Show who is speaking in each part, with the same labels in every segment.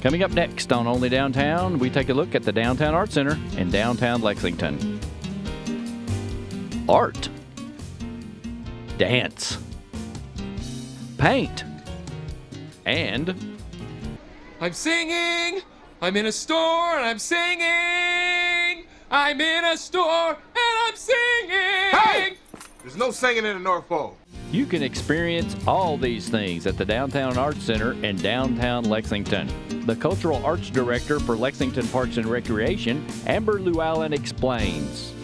Speaker 1: Coming up next on Only Downtown, we take a look at the Downtown Art Center in downtown Lexington. Art, dance, paint, and
Speaker 2: I'm singing, I'm in a store and I'm singing, I'm in a store and I'm singing.
Speaker 3: Hey! There's no singing in the North Pole.
Speaker 1: you can experience all these things at the Downtown Arts Center in downtown Lexington. The Cultural Arts Director for Lexington Parks and Recreation, Amber Llewellyn, explains.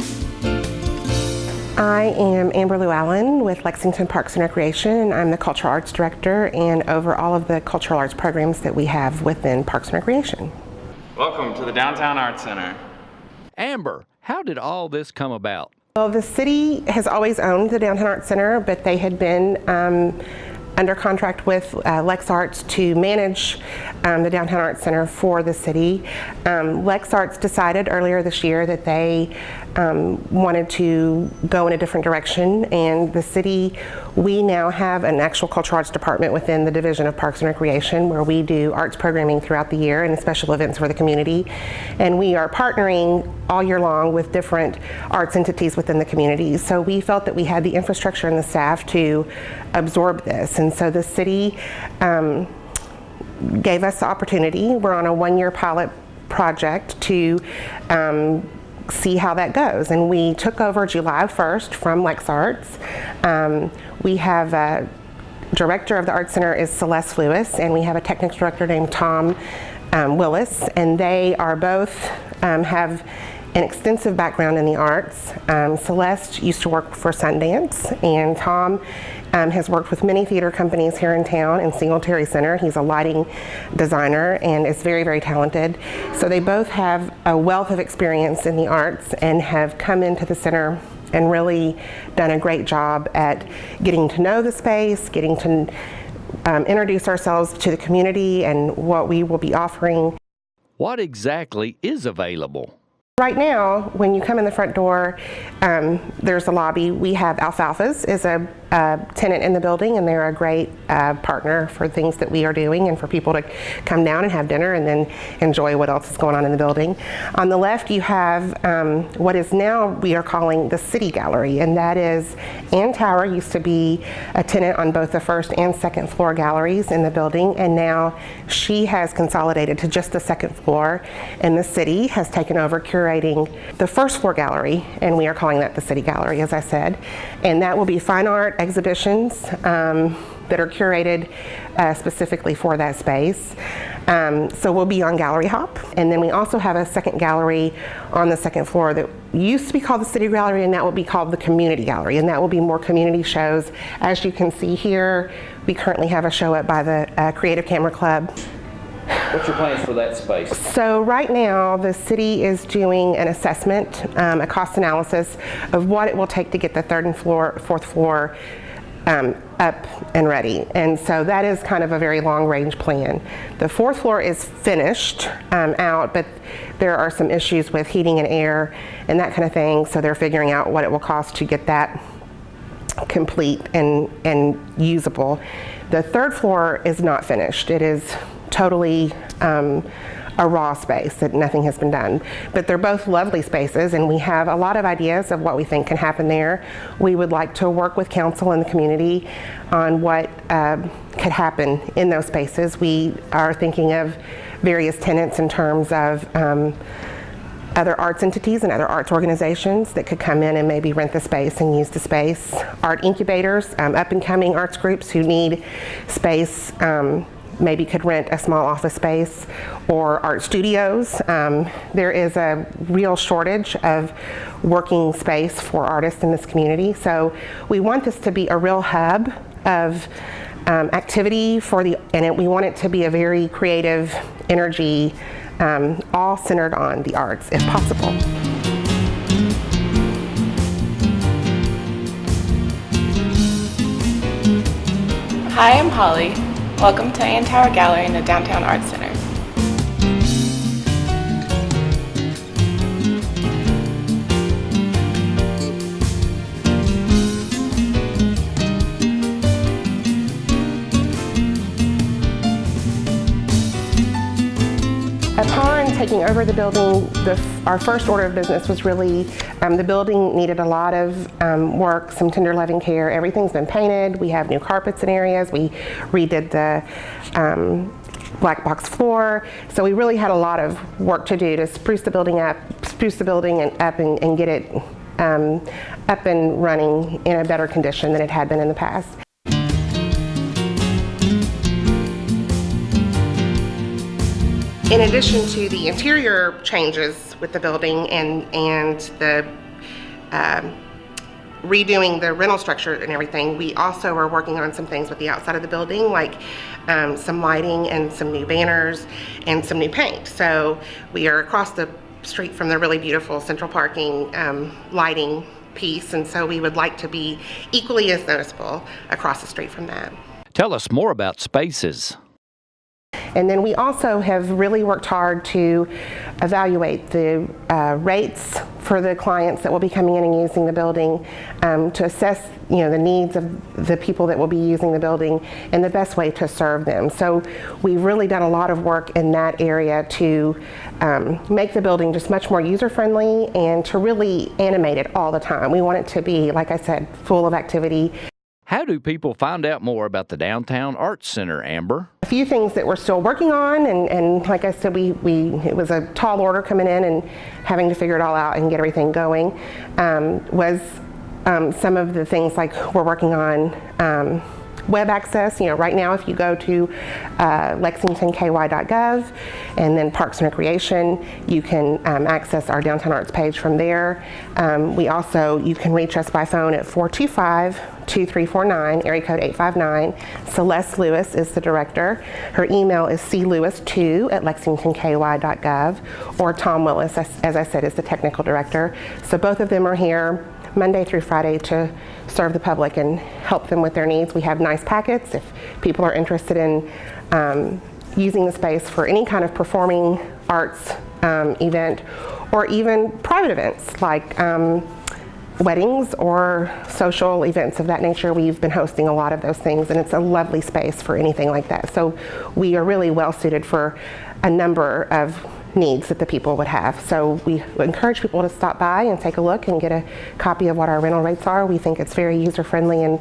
Speaker 4: I am Amber Llewellyn with Lexington Parks and Recreation. I'm the Cultural Arts Director and over all of the cultural arts programs that we have within Parks and Recreation.
Speaker 5: Welcome to the Downtown Arts Center.
Speaker 1: Amber, how did all this come about?
Speaker 4: Well, the city has always owned the Downtown Arts Center, but they had been under contract with Lex Arts to manage the Downtown Arts Center for the city. Lex Arts decided earlier this year that they wanted to go in a different direction, and the city, we now have an actual cultural arts department within the Division of Parks and Recreation where we do arts programming throughout the year and special events for the community. And we are partnering all year long with different arts entities within the community. So we felt that we had the infrastructure and the staff to absorb this. And so the city gave us the opportunity. We're on a one-year pilot project to see how that goes. And we took over July 1st from Lex Arts. We have a director of the Arts Center is Celeste Lewis, and we have a technical director named Tom Willis, and they are both have an extensive background in the arts. Celeste used to work for Sundance, and Tom has worked with many theater companies here in town and Singletary Center. He's a lighting designer and is very, very talented. So they both have a wealth of experience in the arts and have come into the center and really done a great job at getting to know the space, getting to introduce ourselves to the community and what we will be offering.
Speaker 1: What exactly is available?
Speaker 4: Right now, when you come in the front door, there's a lobby. We have Alfalfa's is a tenant in the building, and they're a great partner for things that we are doing and for people to come down and have dinner and then enjoy what else is going on in the building. On the left, you have what is now we are calling the City Gallery, and that is Ann Tower used to be a tenant on both the first and second floor galleries in the building, and now she has consolidated to just the second floor, and the city has taken over curating the first floor gallery, and we are calling that the City Gallery, as I said. And that will be fine art exhibitions that are curated specifically for that space. So we'll be on Gallery Hop. And then we also have a second gallery on the second floor that used to be called the City Gallery, and that will be called the Community Gallery. And that will be more community shows. As you can see here, we currently have a show up by the Creative Camera Club.
Speaker 1: What's your plans for that space?
Speaker 4: So right now, the city is doing an assessment, a cost analysis of what it will take to get the third and fourth floor up and ready. And so that is kind of a very long range plan. The fourth floor is finished out, but there are some issues with heating and air and that kind of thing. So they're figuring out what it will cost to get that complete and usable. The third floor is not finished. It is totally a raw space that nothing has been done. But they're both lovely spaces, and we have a lot of ideas of what we think can happen there. We would like to work with council and the community on what could happen in those spaces. We are thinking of various tenants in terms of other arts entities and other arts organizations that could come in and maybe rent the space and use the space. Art incubators, up and coming arts groups who need space maybe could rent a small office space, or art studios. There is a real shortage of working space for artists in this community. So we want this to be a real hub of activity we want it to be a very creative energy, all centered on the arts if possible.
Speaker 6: Hi, I'm Holly. Welcome to Ann Tower Gallery in the Downtown Arts Center.
Speaker 4: taking over the building, our first order of business was really, the building needed a lot of work, some tender loving care. Everything's been painted. We have new carpets in areas. We redid the black box floor. So we really had a lot of work to do to spruce the building up and get it up and running in a better condition than it had been in the past. In addition to the interior changes with the building and the redoing the rental structure and everything, we also are working on some things with the outside of the building, like some lighting and some new banners and some new paint. So we are across the street from the really beautiful central parking lighting piece, and so we would like to be equally as noticeable across the street from that.
Speaker 1: Tell us more about spaces.
Speaker 4: And then we also have really worked hard to evaluate the rates for the clients that will be coming in and using the building, to assess, the needs of the people that will be using the building and the best way to serve them. So we've really done a lot of work in that area to make the building just much more user-friendly and to really animate it all the time. We want it to be, like I said, full of activity.
Speaker 1: How do people find out more about the Downtown Arts Center, Amber?
Speaker 4: A few things that we're still working on, and like I said, it was a tall order coming in and having to figure it all out and get everything going, was some of the things like we're working on web access. Right now if you go to lexingtonky.gov and then Parks and Recreation, you can access our Downtown Arts page from there. You can reach us by phone at 425-2349, area code 859. Celeste Lewis is the director. Her email is clewis2@lexingtonky.gov, or Tom Willis, as I said, is the technical director. So both of them are here Monday through Friday to serve the public and help them with their needs. We have nice packets if people are interested in using the space for any kind of performing arts event, or even private events like weddings or social events of that nature. We've been hosting a lot of those things, and it's a lovely space for anything like that. So we are really well suited for a number of needs that the people would have. So we encourage people to stop by and take a look and get a copy of what our rental rates are. We think it's very user-friendly and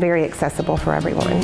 Speaker 4: very accessible for everyone.